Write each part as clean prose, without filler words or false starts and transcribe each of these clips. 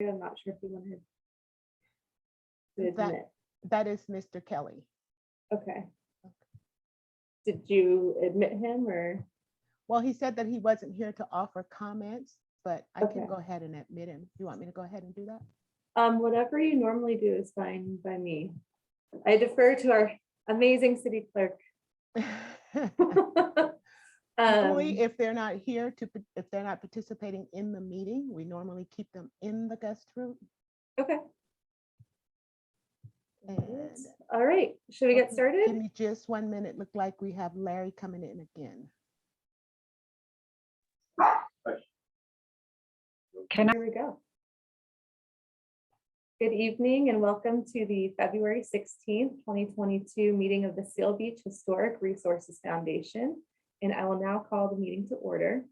I'm not sure if you wanted to admit. That is Mr. Kelly. Okay. Did you admit him or? Well, he said that he wasn't here to offer comments, but I Okay. can go ahead and admit him. You want me to go ahead and do that? Whatever you normally do is fine by me. I defer to our amazing city clerk. Normally, if they're not here if they're not participating in the meeting, we normally keep them in the guest room. Okay. And All right, should we get give started? me just 1 minute. Look like we have Larry coming in again. Here we go. Good evening and welcome to the February 16th, 2022 meeting of the Seal Beach Historic Resources Foundation. And I will now call the meeting to order.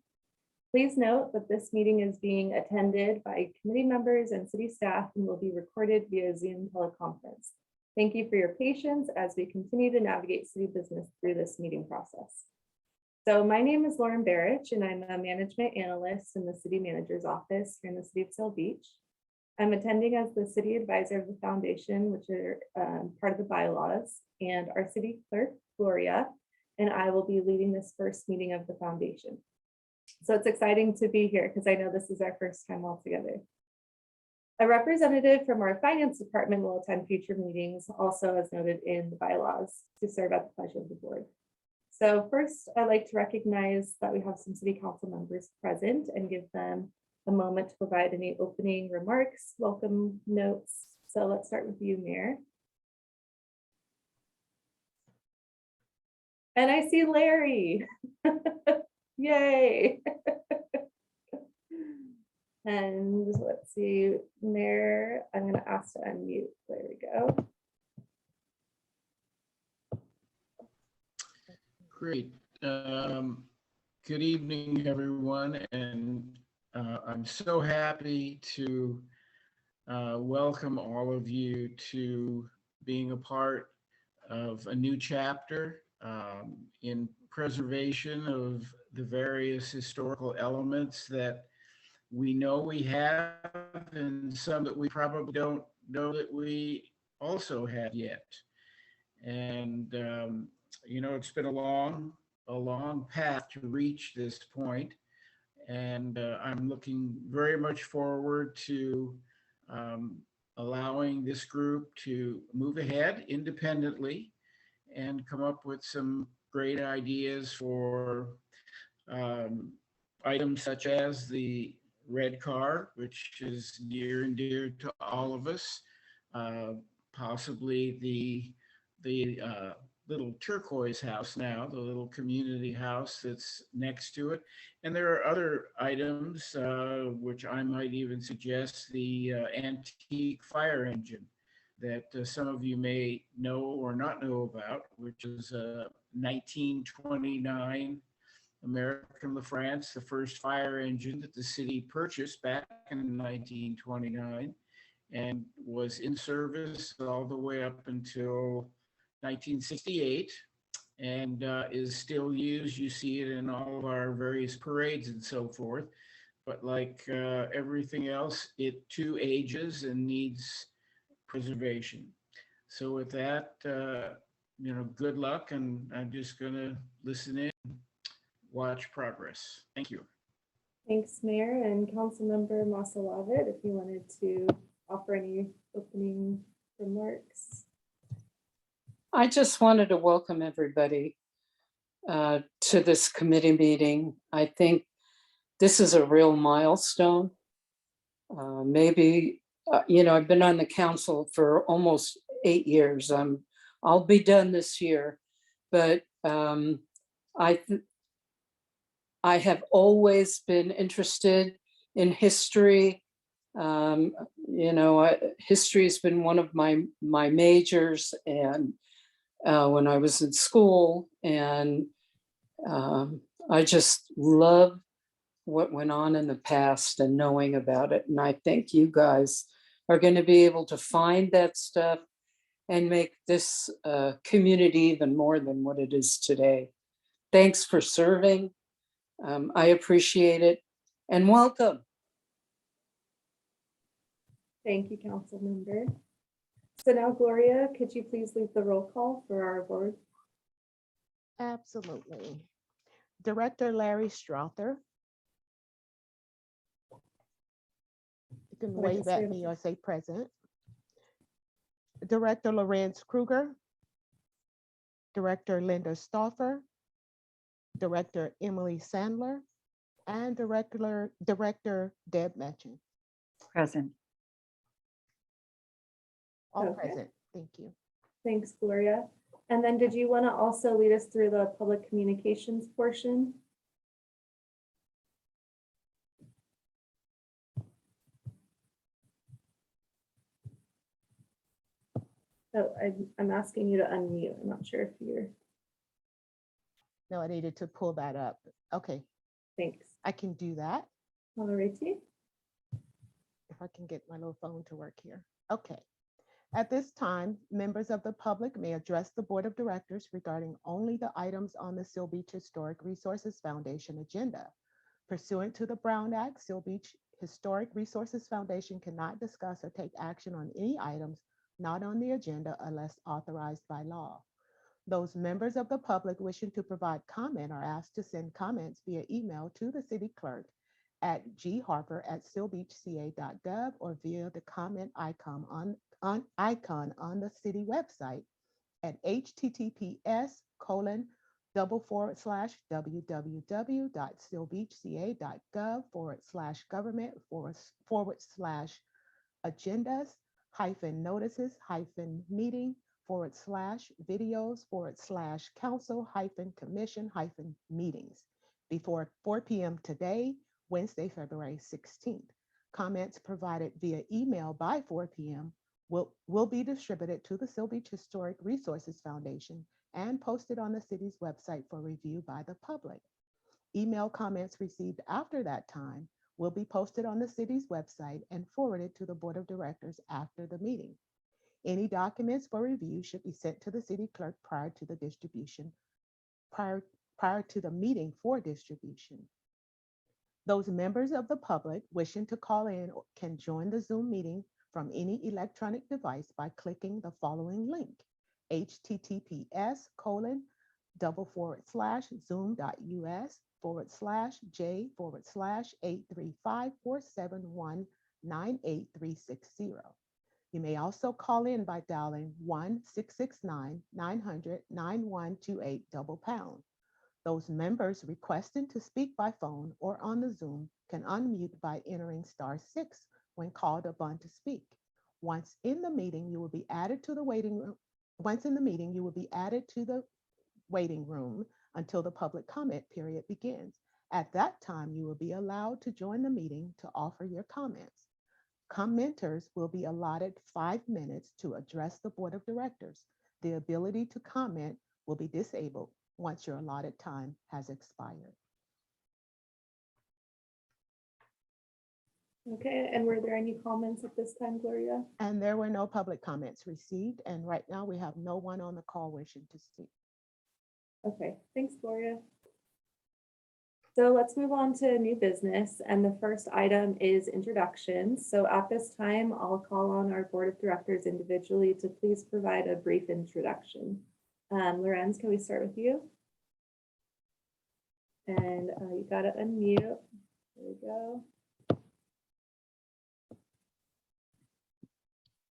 Please note that this meeting is being attended by committee members and city staff and will be recorded via Zoom teleconference. Thank you for your patience as we continue to navigate city business through this meeting process. So my name is Lauren Barrich and I'm a management analyst in the city manager's office here in the city of Seal Beach. I'm attending as the city advisor of the foundation, which are part of the bylaws, and our city clerk, Gloria, and I will be leading this first meeting of the foundation. So it's exciting to be here because I know this is our first time all together. A representative from our finance department will attend future meetings, also as noted in the bylaws, to serve at the pleasure of the board. So first, I'd like to recognize that we have some city council members present and give them a moment to provide any opening remarks, welcome notes. So let's start with you, Mayor. And I see Larry. Yay. And let's see, Mayor, I'm going to ask to unmute. There we go. Great. Good evening, everyone. And I'm so happy to welcome all of you to being a part of a new chapter in preservation of the various historical elements that we know we have and some that we probably don't know that we also have yet. And, you know, it's been a long path to reach this point. And I'm looking very much forward to allowing this group to move ahead independently and come up with some great ideas for items such as the red car, which is near and dear to all of us, possibly the little turquoise house now, the little community house that's next to it. And there are other items, which I might even suggest, the antique fire engine that some of you may know or not know about, which is a 1929 American LaFrance, the first fire engine that the city purchased back in 1929 and was in service all the way up until 1968 and is still used. You see it in all of our various parades and so forth. But like everything else, it too ages and needs preservation. So with that, you know, good luck, and I'm just going to listen in, watch progress. Thank you. Thanks, Mayor, and Councilmember Masalavit, if you wanted to offer any opening remarks. I just wanted to welcome everybody to this committee meeting. I think this is a real milestone. Maybe, you know, I've been on the council for almost 8 years. I'll be done this year, but I have always been interested in history. You know, history has been one of my majors, and when I was in school, and I just love what went on in the past and knowing about it. And I think you guys are going to be able to find that stuff and make this community even more than what it is today. Thanks for serving. I appreciate it, and welcome. Thank you, council member. So now, Gloria, could you please lead the roll call for our board? Absolutely. Director Larry Strother. You can Or wave just at wave. me or say present. Director Lorenz Krueger. Director Linda Stauffer. Director Emily Sandler. And Director Deb Metchin. Present. All Okay. present. Thank you. Thanks, Gloria. And then did you want to also lead us through the public communications portion? So I'm asking you to unmute. I'm not sure if you're, No, I needed to pull that up. Okay, thanks. I can do that All righty. if I can get my little phone to work here. Okay. At this time, members of the public may address the Board of Directors regarding only the items on the Seal Beach Historic Resources Foundation agenda. Pursuant to the Brown Act, Seal Beach Historic Resources Foundation cannot discuss or take action on any items not on the agenda unless authorized by law. Those members of the public wishing to provide comment are asked to send comments via email to the city clerk at gharper@sealbeachca.gov or via the comment icon on the city website at https://www.sealbeachca.gov/government/agendas-notices-videos/council-commission-meetings before 4 p.m. today, Wednesday, February 16th. Comments provided via email by 4 p.m. will be distributed to the Seal Beach Historic Resources Foundation and posted on the city's website for review by the public. Email comments received after that time will be posted on the city's website and forwarded to the Board of Directors after the meeting. Any documents for review should be sent to the city clerk prior to the meeting for distribution. Those members of the public wishing to call in can join the Zoom meeting from any electronic device by clicking the following link, https://zoom.us/j/835-471-98360. You may also call in by dialing 1-669-900-9128 #. Those members requesting to speak by phone or on the Zoom can unmute by entering *6 when called upon to speak. Once in the meeting, you will be added to the waiting room. Once in the meeting, you will be added to the waiting room until the public comment period begins. At that time, you will be allowed to join the meeting to offer your comments. Commenters will be allotted 5 minutes to address the Board of Directors. The ability to comment will be disabled once your allotted time has expired. Okay, and were there any comments at this time, Gloria? And there were no public comments received, and right now we have no one on the call wishing to speak. Okay, thanks, Gloria. So let's move on to new business, and the first item is introductions. So at this time, I'll call on our Board of Directors individually to please provide a brief introduction. Lorenz, can we start with you? And you got to unmute. There we go.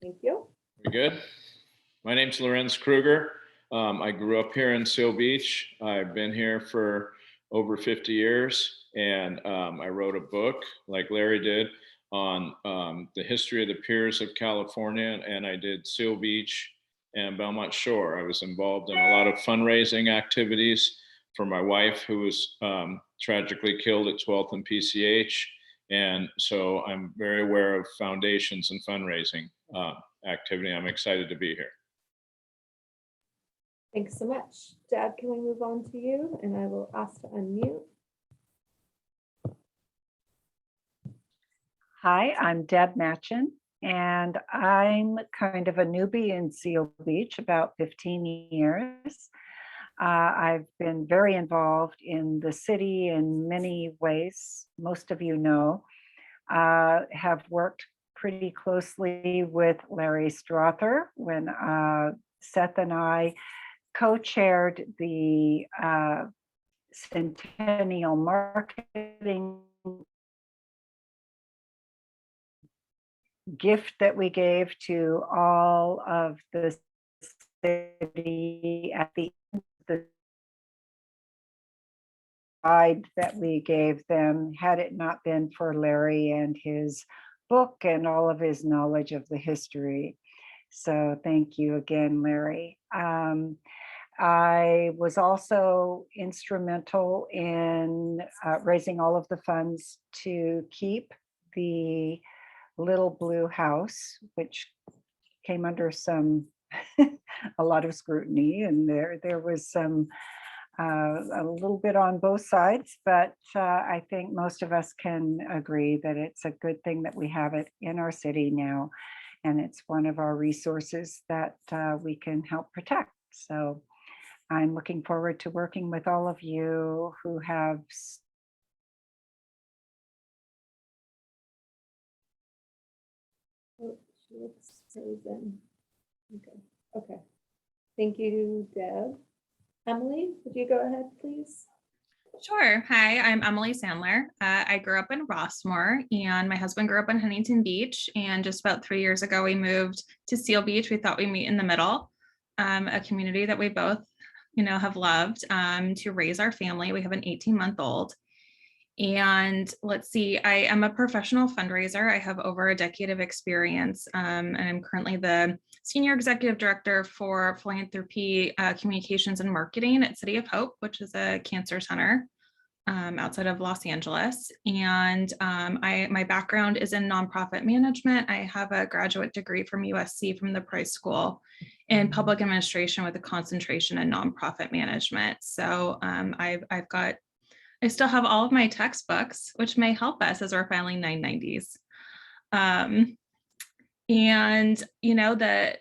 Thank you. Very good. My name's Lorenz Krueger. I grew up here in Seal Beach. I've been here for over 50 years, and I wrote a book, like Larry did, on the history of the piers of California, and I did Seal Beach and Belmont Shore. I was involved in a lot of fundraising activities for my wife, who was tragically killed at 12th and PCH. And so I'm very aware of foundations and fundraising activity. I'm excited to be here. Thanks so much. Deb, can we move on to you? And I will ask to unmute. Hi, I'm Deb Matchin, and I'm kind of a newbie in Seal Beach, about 15 years. I've been very involved in the city in many ways, most of you know. Have worked pretty closely with Larry Strother when Seth and I co-chaired the Centennial Marketing gift that we gave to all of the city at the end of the guide that we gave them, had it not been for Larry and his book and all of his knowledge of the history. So thank you again, Larry. I was also instrumental in raising all of the funds to keep the little blue house, which came under some a lot of scrutiny, and there was some a little bit on both sides, but I think most of us can agree that it's a good thing that we have it in our city now, and it's one of our resources that we can help protect. So I'm looking forward to working with all of you who have Oh, she looks frozen. Okay. Okay. Thank you, Deb. Emily, would you go ahead, please? Sure. Hi, I'm Emily Sandler. I grew up in Rossmore and my husband grew up in Huntington Beach. And just about 3 years ago, we moved to Seal Beach. We thought we'd meet in the middle, a community that we both, have loved to raise our family. We have an 18-month-old. And let's see, I am a professional fundraiser. I have over a decade of experience, and I'm currently the Senior Executive Director for Philanthropy, Communications and Marketing at City of Hope, which is a cancer center outside of Los Angeles. And my background is in nonprofit management. I have a graduate degree from USC from the Price School in public administration with a concentration in nonprofit management. So I still have all of my textbooks, which may help us as we're filing 990s. And, the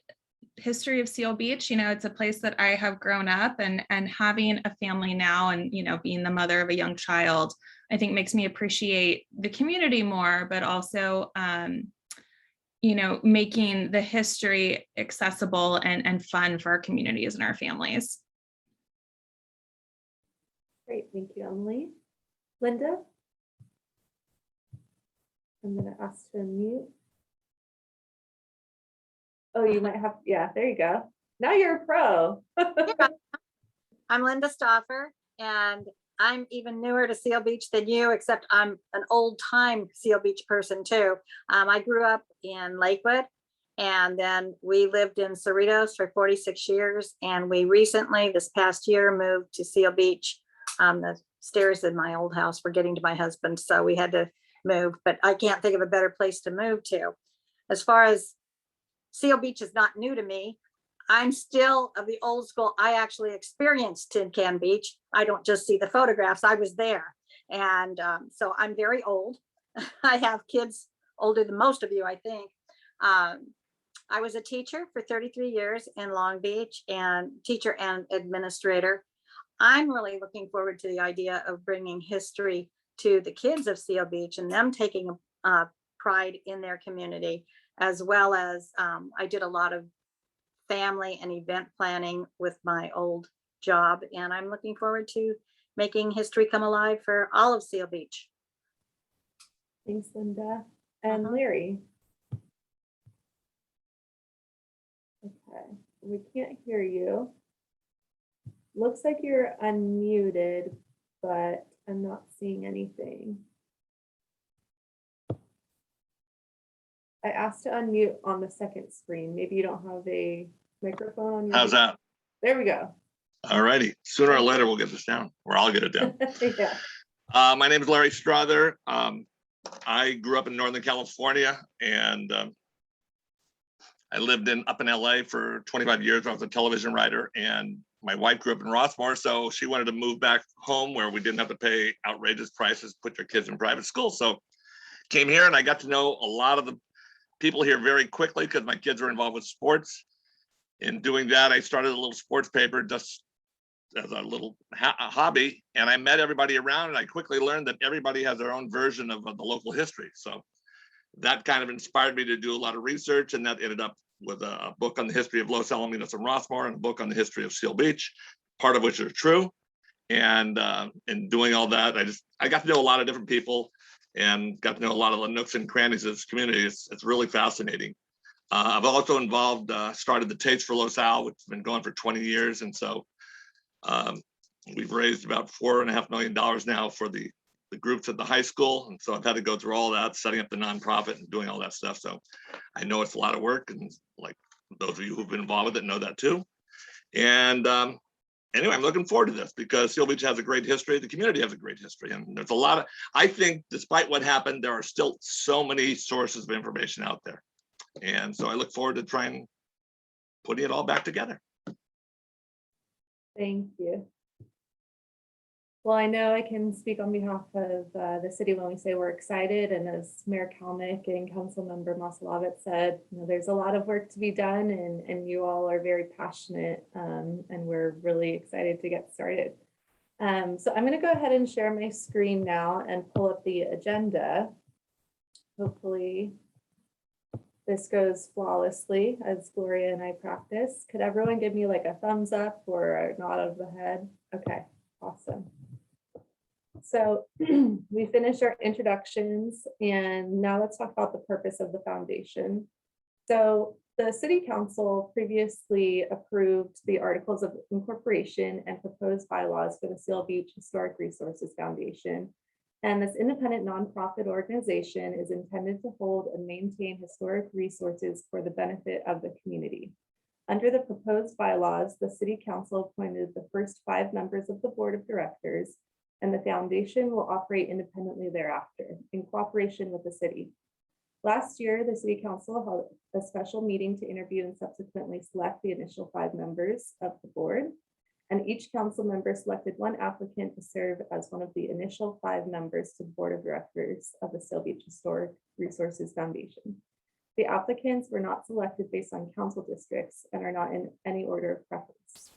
history of Seal Beach, it's a place that I have grown up, and having a family now and, being the mother of a young child, I think makes me appreciate the community more, but also, making the history accessible and fun for our communities and our families. Great, thank you, Emily. Linda? I'm going to ask to unmute. Oh, you might have, yeah, there you go. Now you're a pro. Yeah. I'm Linda Strother, and I'm even newer to Seal Beach than you, except I'm an old time Seal Beach person too. I grew up in Lakewood, and then we lived in Cerritos for 46 years. And we recently, this past year, moved to Seal Beach. The stairs in my old house were getting to my husband, so we had to move, but I can't think of a better place to move to. As far as Seal Beach is not new to me. I'm still of the old school. I actually experienced Tin Can Beach. I don't just see the photographs. I was there. And so I'm very old. I have kids older than most of you, I think. I was a teacher for 33 years in Long Beach, and teacher and administrator. I'm really looking forward to the idea of bringing history to the kids of Seal Beach and them taking pride in their community, as well as I did a lot of family and event planning with my old job, and I'm looking forward to making history come alive for all of Seal Beach. Thanks, Linda. And Larry? Okay, we can't hear you. Looks like you're unmuted, but I'm not seeing anything. I asked to unmute on the second screen. Maybe you don't have a microphone on your. How's that? There we go. All righty. Sooner or later, we'll get this down, or I'll get it down. Yeah. My name is Larry Strother. I grew up in Northern California, and I lived up in LA for 25 years. I was a television writer, and my wife grew up in Rossmore, so she wanted to move back home where we didn't have to pay outrageous prices, put your kids in private school. So came here, and I got to know a lot of the people here very quickly because my kids were involved with sports. In doing that, I started a little sports paper just as a little hobby, and I met everybody around, and I quickly learned that everybody has their own version of the local history. So that kind of inspired me to do a lot of research, and that ended up with a book on the history of Los Alamitos and Rossmore, and a book on the history of Seal Beach, part of which are true. And in doing all that, I got to know a lot of different people and got to know a lot of the nooks and crannies of this community. It's really fascinating. I've also started the Taste for Los Al, which has been going for 20 years. And so we've raised about $4.5 million now for the groups at the high school. And so I've had to go through all that, setting up the nonprofit and doing all that stuff. So I know it's a lot of work, and like those of you who've been involved with it know that too. And anyway, I'm looking forward to this because Seal Beach has a great history. The community has a great history. And there's a lot of, I think despite what happened, there are still so many sources of information out there. And so I look forward to trying putting it all back together. Thank you. Well, I know I can speak on behalf of the city when we say we're excited, and as Mayor Kalnick and Councilmember Maslavit said, there's a lot of work to be done, and you all are very passionate, and we're really excited to get started. So I'm going to go ahead and share my screen now and pull up the agenda. Hopefully this goes flawlessly as Gloria and I practice. Could everyone give me like a thumbs up or a nod of the head? Okay, awesome. So we finished our introductions, and now let's talk about the purpose of the foundation. So the City Council previously approved the Articles of Incorporation and proposed bylaws for the Seal Beach Historic Resources Foundation. And this independent nonprofit organization is intended to hold and maintain historic resources for the benefit of the community. Under the proposed bylaws, the City Council appointed the first 5 members of the Board of Directors, and the foundation will operate independently thereafter in cooperation with the city. Last year, the City Council held a special meeting to interview and subsequently select the initial 5 members of the board. And each council member selected 1 applicant to serve as one of the initial 5 members to the Board of Directors of the Seal Beach Historic Resources Foundation. The applicants were not selected based on council districts and are not in any order of preference.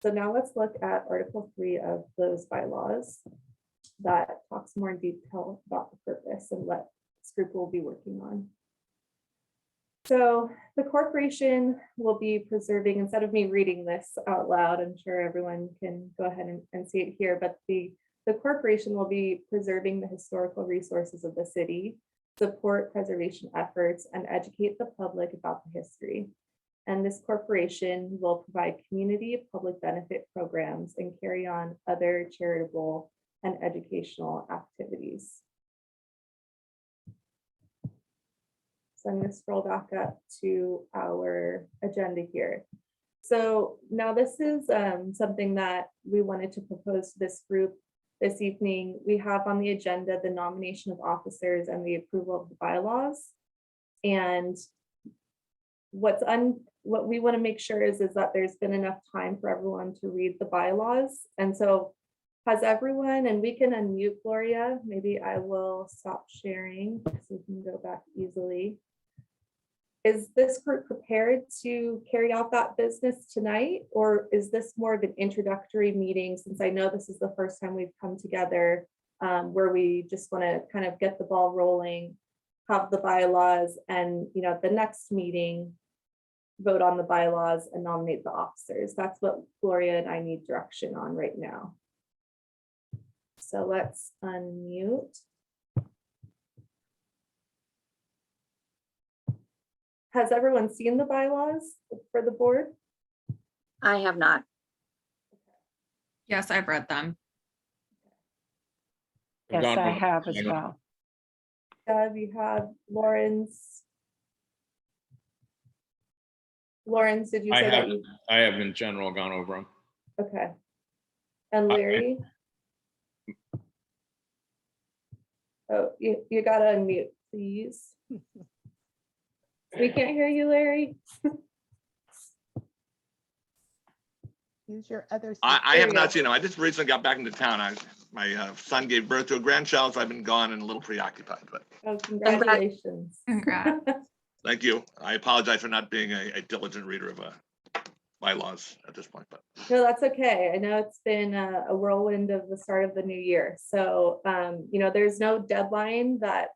So now let's look at Article 3 of those bylaws that talks more in detail about the purpose and what this group will be working on. So the corporation will be preserving, instead of me reading this out loud, I'm sure everyone can go ahead and see it here, but the corporation will be preserving the historical resources of the city, support preservation efforts, and educate the public about the history. And this corporation will provide community public benefit programs and carry on other charitable and educational activities. So I'm going to scroll back up to our agenda here. So now this is something that we wanted to propose to this group this evening. We have on the agenda the nomination of officers and the approval of the bylaws. And what we want to make sure is that there's been enough time for everyone to read the bylaws. And so has everyone, and we can unmute Gloria, maybe I will stop sharing so we can go back easily. Is this group prepared to carry out that business tonight, or is this more of an introductory meeting, since I know this is the first time we've come together where we just want to kind of get the ball rolling, have the bylaws, and the next meeting vote on the bylaws and nominate the officers. That's what Gloria and I need direction on right now. So let's unmute. Has everyone seen the bylaws for the board? I have not. Yes, I've read them. Yes, I have as well. We have Lorenz. Lorenz, did you say that you? I have in general gone over them. Okay. And Larry? Oh, you gotta unmute, please. We can't hear you, Larry. Use your other. I have not seen them. I just recently got back into town. My son gave birth to a grandchild, so I've been gone and a little preoccupied, but. Oh, congratulations. Congrats. Thank you. I apologize for not being a diligent reader of bylaws at this point, but. No, that's okay. I know it's been a whirlwind of the start of the new year. So, there's no deadline that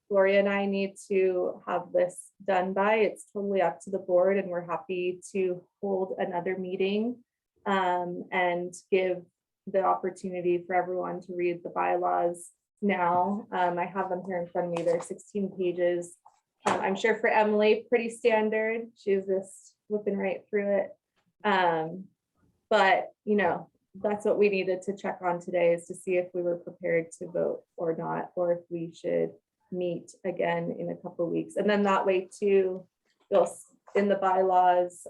Gloria and I need to have this done by. It's totally up to the board, and we're happy to hold another meeting and give the opportunity for everyone to read the bylaws now. I have them here in front of me. They're 16 pages. I'm sure for Emily, pretty standard. She's just whipping right through it. But that's what we needed to check on today, is to see if we were prepared to vote or not, or if we should meet again in a couple of weeks. And then that way too, in the bylaws,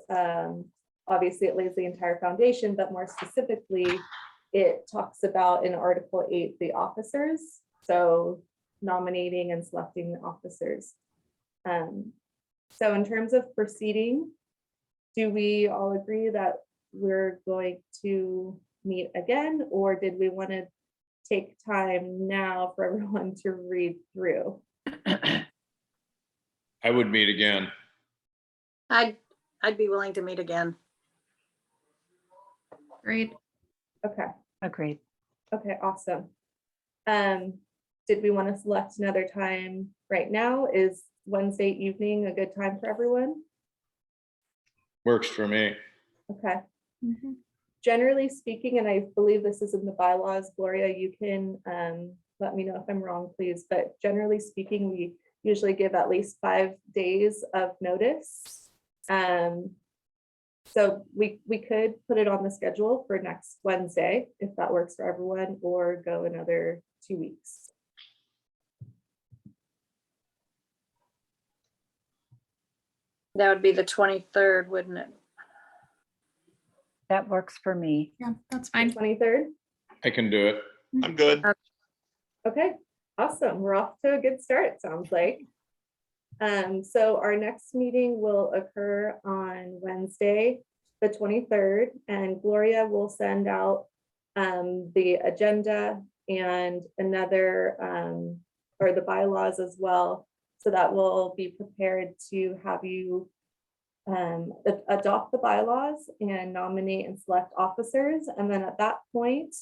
obviously it lays the entire foundation, but more specifically, it talks about in Article 8, the officers. So nominating and selecting the officers. So in terms of proceeding, do we all agree that we're going to meet again, or did we want to take time now for everyone to read through? I would meet again. I'd be willing to meet again. Great. Okay. Agreed. Okay, awesome. Did we want to select another time right now? Is Wednesday evening a good time for everyone? Works for me. Okay. Generally speaking, and I believe this is in the bylaws, Gloria, you can let me know if I'm wrong, please, but generally speaking, we usually give at least 5 days of notice. So we could put it on the schedule for next Wednesday, if that works for everyone, or go another 2 weeks. That would be the 23rd, wouldn't it? That works for me. Yeah, that's The fine. 23rd? I can do it. I'm good. Okay, awesome. We're off to a good start, sounds like. So our next meeting will occur on Wednesday, the 23rd, and Gloria will send out the agenda and another, or the bylaws as well. So that we'll be prepared to have you adopt the bylaws and nominate and select officers. And then at that point,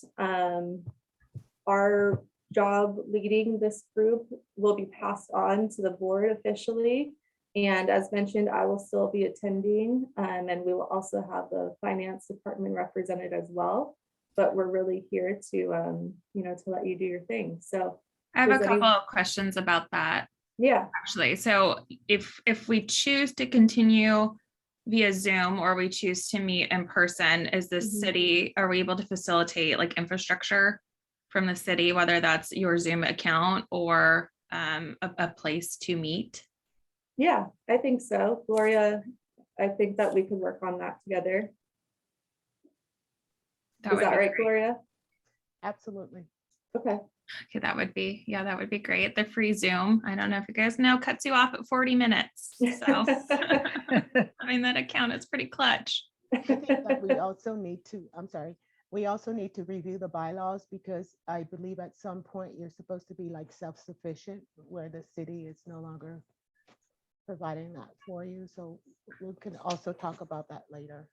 our job leading this group will be passed on to the board officially. And as mentioned, I will still be attending, and we will also have the finance department represented as well. But we're really here to, to let you do your thing. So I have a Does any- couple of questions about that, yeah, actually. So if we choose to continue via Zoom, or we choose to meet in person, is the city, are we able to facilitate like infrastructure from the city, whether that's your Zoom account or a place to meet? yeah, I think so. Gloria, I think that we could work on that together. Is would that be right, great. Gloria? Absolutely. Okay. Okay, that would be great. The free Zoom, I don't know if you guys know, cuts you off at 40 minutes. So having that account is pretty clutch. I think that we also need to, we also need to review the bylaws, because I believe at some point you're supposed to be like self-sufficient, where the city is no longer providing that for you. So we can also talk about that later.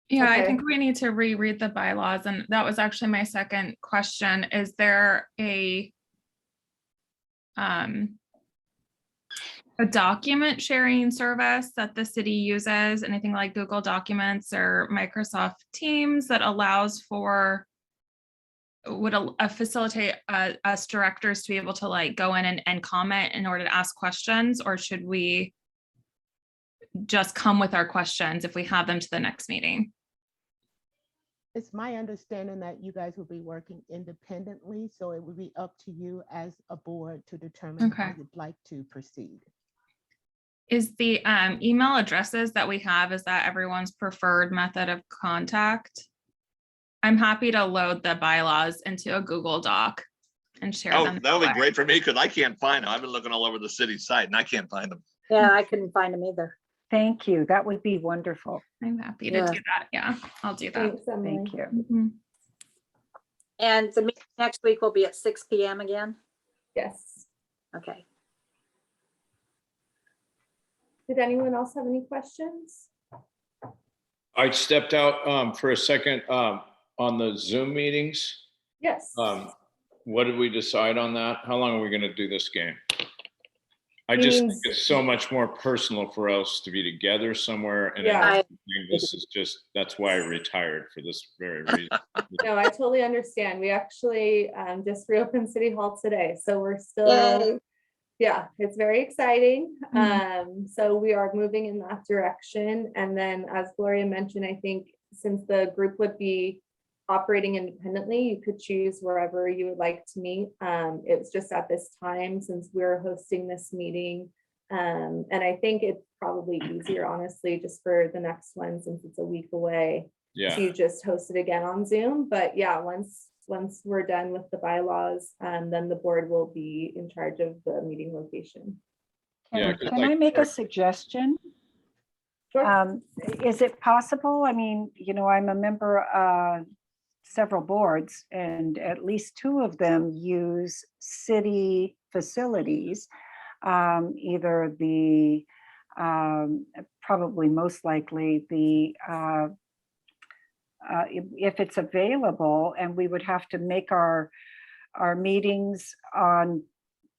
Yeah, I Okay. think we need to reread the bylaws, and that was actually my second question. Is there a document sharing service that the city uses, anything like Google Documents or Microsoft Teams, that allows for, would facilitate us directors to be able to like go in and comment in order to ask questions, or should we just come with our questions if we have them to the next meeting? It's my understanding that you guys will be working independently, so it would be up to you as a board to determine how Okay. you'd like to proceed. Is the email addresses that we have, is that everyone's preferred method of contact? I'm happy to load the bylaws into a Google Doc and share Oh, them. that would that be way. great for me because I can't find them. I've been looking all over the city site and I can't find them. Yeah, I couldn't find them either. Thank you. That would be wonderful. I'm happy to Yeah. do that. Yeah, I'll do that. Thanks, Emily. Thank you. Mhm. And the meeting next week will be at 6 p.m. again? Yes. Okay. Did anyone else have any questions? I stepped out for a second on the Zoom meetings. Yes. What did we decide on that? How long are we going to do this game? I just think means- it's so much more personal for us to be together somewhere. And Yeah. I- this is just, that's why I retired for this very reason. No, I totally understand. We actually just reopened City Hall today, so we're still, Yay. yeah, it's very exciting. Mm-hmm. So we are moving in that direction. And then, as Gloria mentioned, I think since the group would be operating independently, you could choose wherever you would like to meet. It's just at this time, since we're hosting this meeting. And I think it's probably easier, honestly, just for the next one, since it's a week away, Yeah. to just host it again on Zoom. But yeah, once we're done with the bylaws, then the board will be in charge of the meeting location. Yeah, 'cause Can like- I make a suggestion? Sure. Is it possible? I mean, I'm a member of several boards, and at least two of them use city facilities. Either the, probably most likely the, if it's available, and we would have to make our meetings on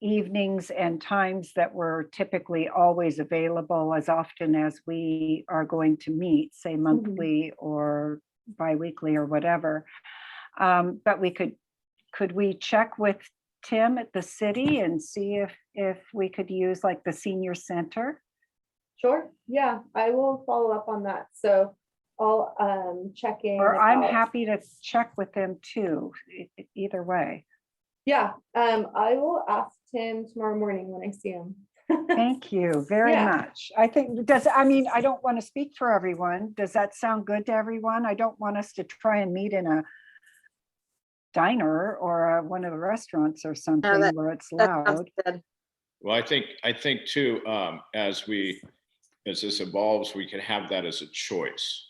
evenings and times that were typically always available as often as we are going to meet, say monthly or biweekly or whatever. But could we check with Tim at the city and see if we could use like the senior center? Sure, yeah, I will follow up on that. So I'll check in. Or I'm about- happy to check with them too, either way. Yeah, I will ask Tim tomorrow morning when I see him. Thank you very Yeah. much. I think, I don't want to speak for everyone. Does that sound good to everyone? I don't want us to try and meet in a diner or one of the restaurants or something where it's That sounds loud. good. Well, I think too, as this evolves, we can have that as a choice,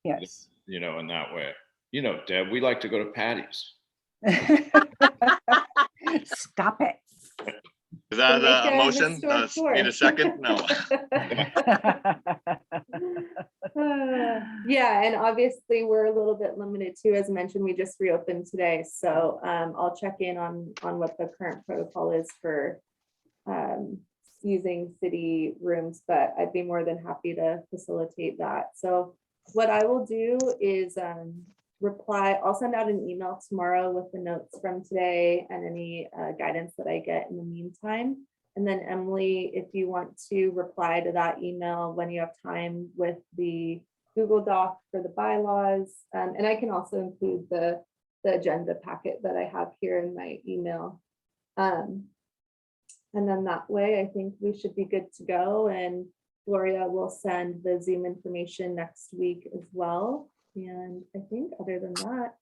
Yes. in that way. Deb, we like to go to Patty's. Stop it. Is that Make a a motion? historic tour. Need a second? No. Yeah, and obviously we're a little bit limited too, as mentioned, we just reopened today. So I'll check in on what the current protocol is for using city rooms, but I'd be more than happy to facilitate that. So what I will do is I'll send out an email tomorrow with the notes from today and any guidance that I get in the meantime. And then Emily, if you want to reply to that email when you have time with the Google Doc for the bylaws, and I can also include the agenda packet that I have here in my email. And then that way, I think we should be good to go. And Gloria will send the Zoom information next week as well. And I think other than that,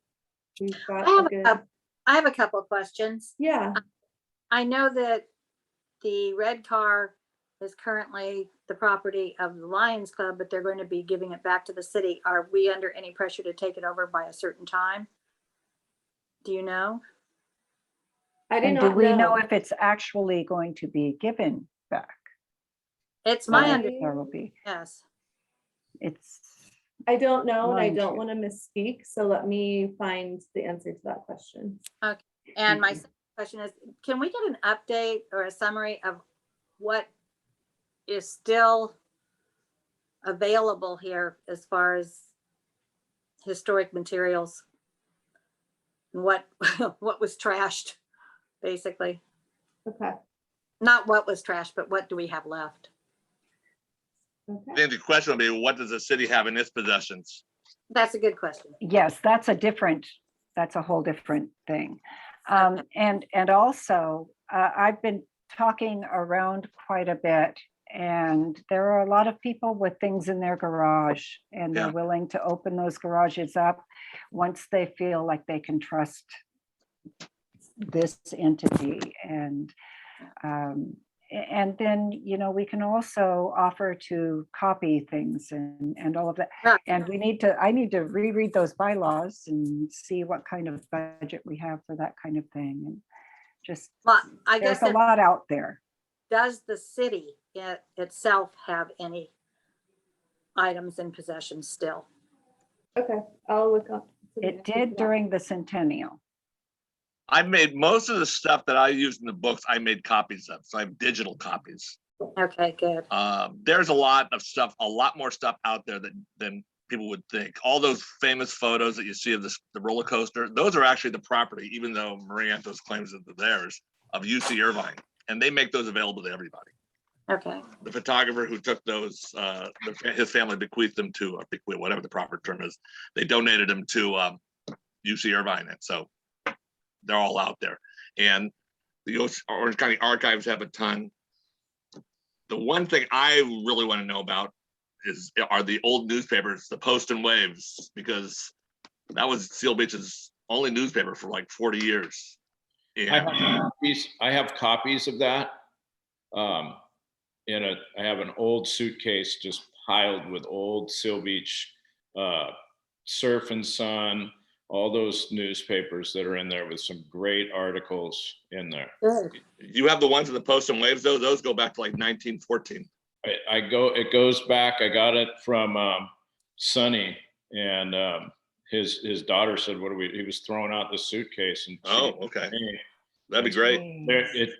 we've got a good, I have a couple of questions. yeah. I know that the red car is currently the property of the Lions Club, but they're going to be giving it back to the city. Are we under any pressure to take it over by a certain time? Do you know? I do And do not we know know. if it's actually going to be given back? It's my Right. under, There will be. yes. It's, I don't know, and I Mine don't too. want to misspeak. So let me find the answer to that question. And my second question is, can we get an update or a summary of what is still available here as far as historic materials? And what was trashed, basically? Okay. Not what was trashed, but what do we have left? I Okay. think the question would be, what does the city have in its possessions? That's a good question. yes, that's a whole different thing. And also, I've been talking around quite a bit, and there are a lot of people with things in their garage, and they're Yeah. willing to open those garages up once they feel like they can trust this entity. And then, we can also offer to copy things and all of that. Right. And I need to reread those bylaws and see what kind of budget we have for that kind of thing. And just, Well, I there's guess, a lot out there. does the city itself have any items in possession still? Okay. I'll look up. to the It answer to did that. during the centennial. I made most of the stuff that I used in the books, I made copies of. So I have digital copies. Okay, good. There's a lot of stuff, a lot more stuff out there than people would think. All those famous photos that you see of the roller coaster, those are actually the property, even though Marie Antos claims that they're theirs, of UC Irvine. And they make those available to everybody. Okay. The photographer who took those, his family bequeathed them to, whatever the proper term is, they donated them to UC Irvine. And so they're all out there. And the Orange County Archives have a ton. The one thing I really want to know about are the old newspapers, the Post and Waves, because that was Seal Beach's only newspaper for like 40 years. And I have copies of that. I have an old suitcase just piled with old Seal Beach, Surf and Sun, all those newspapers that are in there with some great articles in there. Good. you have the ones in the Post and Waves, though. Those go back to like 1914. It goes back. I got it from Sonny, and his daughter said, "What are we?" He was throwing out the suitcase, and Oh, okay, that'd be great.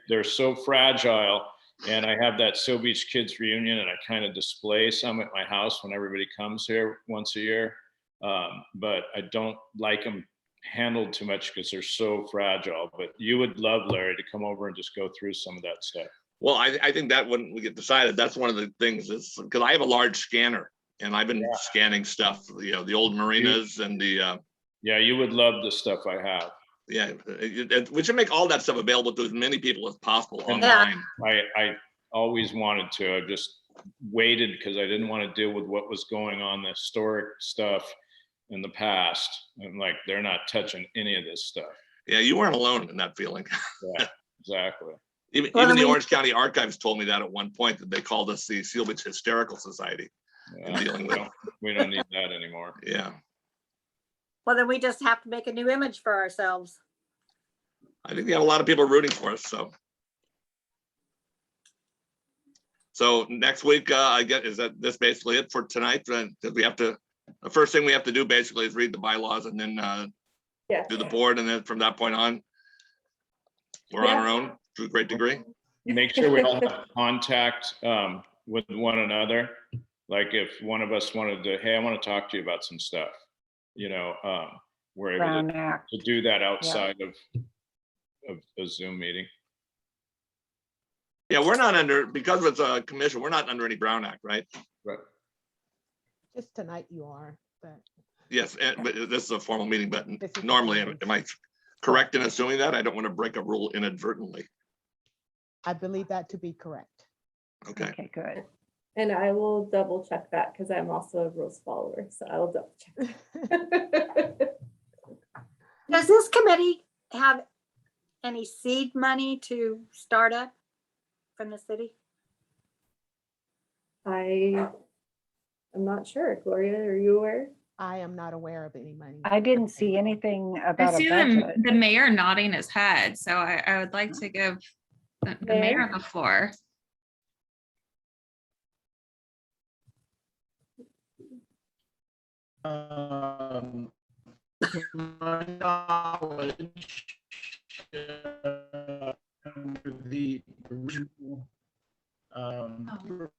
They're so fragile. And I have that Seal Beach Kids reunion, and I kind of display some at my house when everybody comes here once a year. But I don't like them handled too much because they're so fragile. But you would love, Larry, to come over and just go through some of that stuff. Well, I think that when we get decided, that's one of the things is because I have a large scanner and I've been scanning stuff, the old marinas and the. Yeah, you would love the stuff I have. Yeah, we should make all that stuff available to as many people as possible online. I always wanted to. I just waited because I didn't want to deal with what was going on, the historic stuff in the past. And like, they're not touching any of this stuff. Yeah, you weren't alone in that feeling. Yeah, exactly. Even the Orange County Archives told me that at one point, that they called us the Seal Beach Hysterical Society. Yeah, we don't need that anymore. Yeah. Well, then we just have to make a new image for ourselves. I think we have a lot of people rooting for us. So next week, is this basically it for tonight? We have to. The first thing we have to do basically is read the bylaws and then do the board, and then from that point on, we're on our own to a great degree. Make sure we all have contact with one another. Like if one of us wanted to, hey, I want to talk to you about some stuff. We're able to do that outside of a Zoom meeting. Yeah, we're not under, because it's a commission, we're not under any Brown Act, right? Right. Just tonight you are, but. Yes, but this is a formal meeting, but normally, am I correct in assuming that? I don't want to break a rule inadvertently. I believe that to be correct. Okay. Okay, good. And I will double check that because I'm also a rules follower, so I will double check. Does this committee have any seed money to start up from the city? I'm not sure. Gloria, are you aware? I am not aware of any money. I didn't see anything I about a see budget. the mayor nodding his head, so I would like to give the mayor the floor. To my knowledge, under the original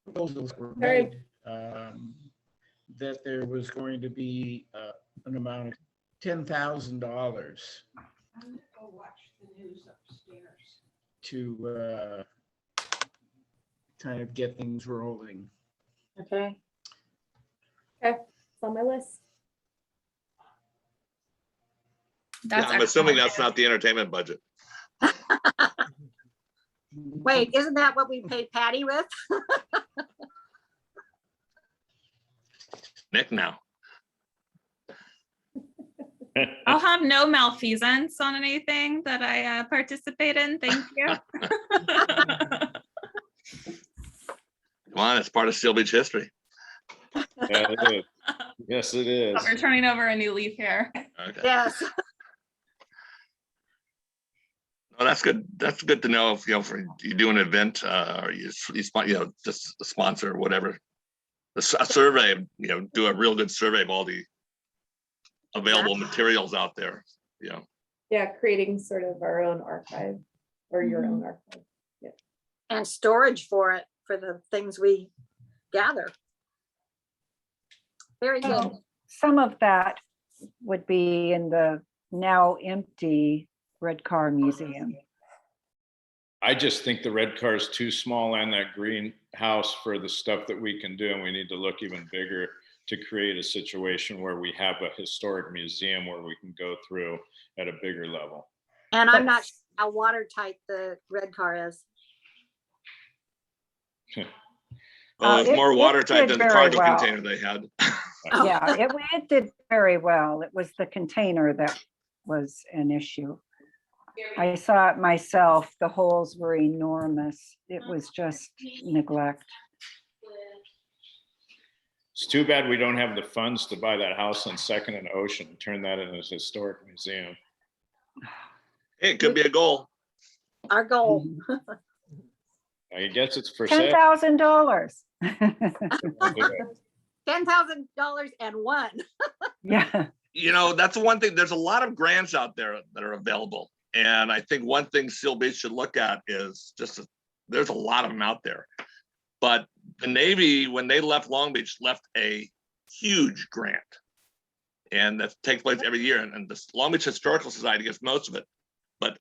proposals were made, that there was going to be an amount of $10,000 to kind of get things rolling. Okay. It's on my list. Yeah, I'm assuming that's not the entertainment budget. Wait, isn't that what we paid Patty with? Nick now. I'll have no malfeasance on anything that I participate in. Thank you. Come on, it's part of Seal Beach history. Yeah, it is. Yes, it is. We're turning over a new leaf here. Okay. Yes. Well, that's good. That's good to know if for you do an event or you just a sponsor or whatever. A survey, do a real good survey of all the available materials out there. Yeah, creating sort of our own archive or your own archive. And storage for it, for the things we gather. Very good. Some of that would be in the now empty Red Car Museum. I just think the red car is too small and that greenhouse for the stuff that we can do. And we need to look even bigger to create a situation where we have a historic museum where we can go through at a bigger level. And I'm not sure how watertight the Red Car is. Well, it's It- more it watertight did than the very cargo well. container they had. Yeah, it did very well. It was the container that was an issue. I saw it myself. The holes were enormous. It was just neglect. It's too bad we don't have the funds to buy that house on Second and Ocean and turn that into a historic museum. Hey, it could be a goal. Our goal. I guess it's for sale. $10,000. $10,000 and one. Yeah. You know, that's one thing. There's a lot of grants out there that are available. And I think one thing Seal Beach should look at is just, there's a lot of them out there. But the Navy, when they left Long Beach, left a huge grant. And that takes place every year. And the Long Beach Historical Society gets most of it. But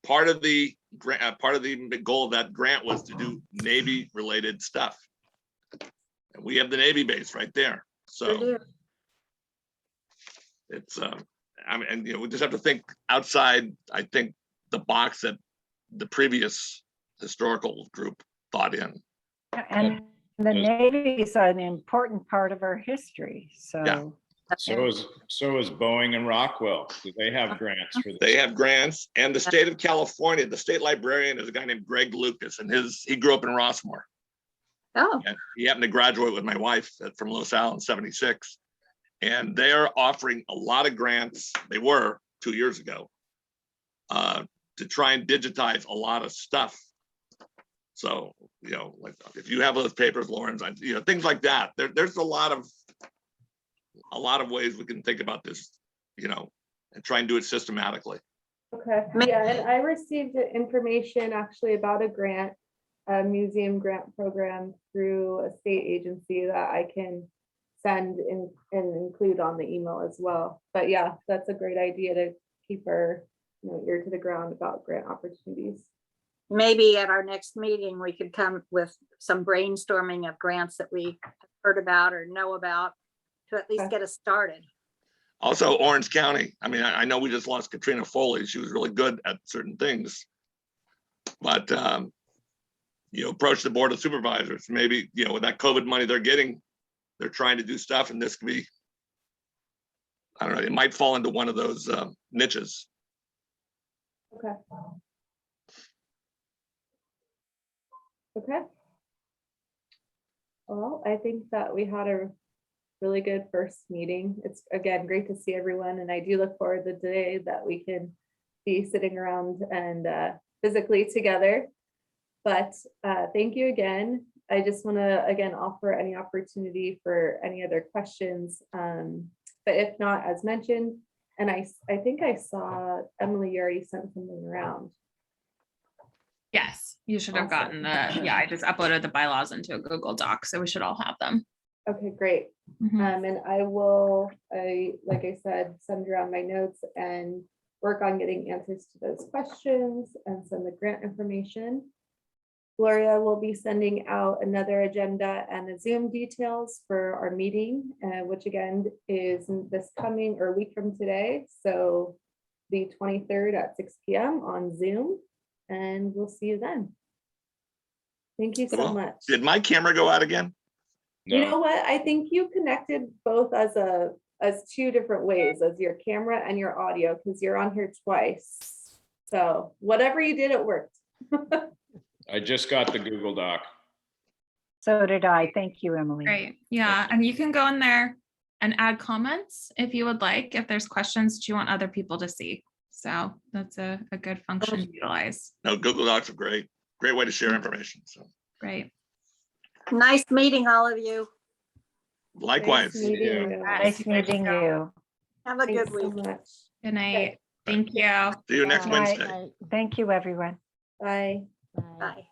part of the goal of that grant was to do Navy related stuff. And we have the Navy base right there. We do. So it's, I mean, and you know, we just have to think outside, I think, the box that the previous historical group thought in. And the Navy is an important part of our history. So Yeah. So is Boeing and Rockwell. Do they have grants for this? They have grants, and the state of California, the state librarian is a guy named Greg Lucas, and he grew up in Rossmore. Oh, And he happened to graduate with my wife from LaSalle in '76. And they're offering a lot of grants. They were 2 years ago to try and digitize a lot of stuff. So, you know, like if you have those papers, Lorenz, you know, things like that. There's a lot of ways we can think about this, you know, and try and do it systematically. Okay, yeah, and I received information actually about a grant, a museum grant program through a state agency that I can send in and include on the email as well. But yeah, that's a great idea to keep our, you know, ear to the ground about grant opportunities. maybe at our next meeting, we could come with some brainstorming of grants that we heard about or know about to at least Okay. get us started. Also, Orange County. I mean, I know we just lost Katrina Foley. She was really good at certain things. But, you know, approach the board of supervisors. Maybe, you know, with that COVID money they're getting, they're trying to do stuff, and this could be, I don't know, it might fall into one of those niches. Okay. Okay. Well, I think that we had a really good first meeting. It's again great to see everyone, and I do look forward to the day that we can be sitting around and physically together. But thank you again. I just want to again offer any opportunity for any other questions. But if not, as mentioned, and I think I saw Emily, you already sent something around. Yes, you should have Awesome. gotten the, yeah, I just uploaded the bylaws into a Google Doc, so we should all have them. Okay, great. And I will, like I said, send around my notes and work on getting answers to those questions and send the grant information. Gloria will be sending out another agenda and the Zoom details for our meeting, which again is this coming or a week from today. So the 23rd at 6 p.m. on Zoom, and we'll see you then. Thank you so Well, much. Did my camera go out again? You No. know what? I think you connected both as two different ways, as your camera and your audio, because you're on here twice. So whatever you did, it worked. I just got the Google Doc. So did I. Thank you, Emily. Great, yeah, and you can go in there and add comments if you would like, if there's questions that you want other people to see. So that's a good function to utilize. No, Google Docs are great. Great way to share information. So Great. Nice meeting all of you. likewise. Nice meeting you. Nice meeting you. Have a good Thanks so week. much. Good night. Thank you. See you next Bye. Wednesday. Right. Thank you, everyone. Bye. Bye. Bye.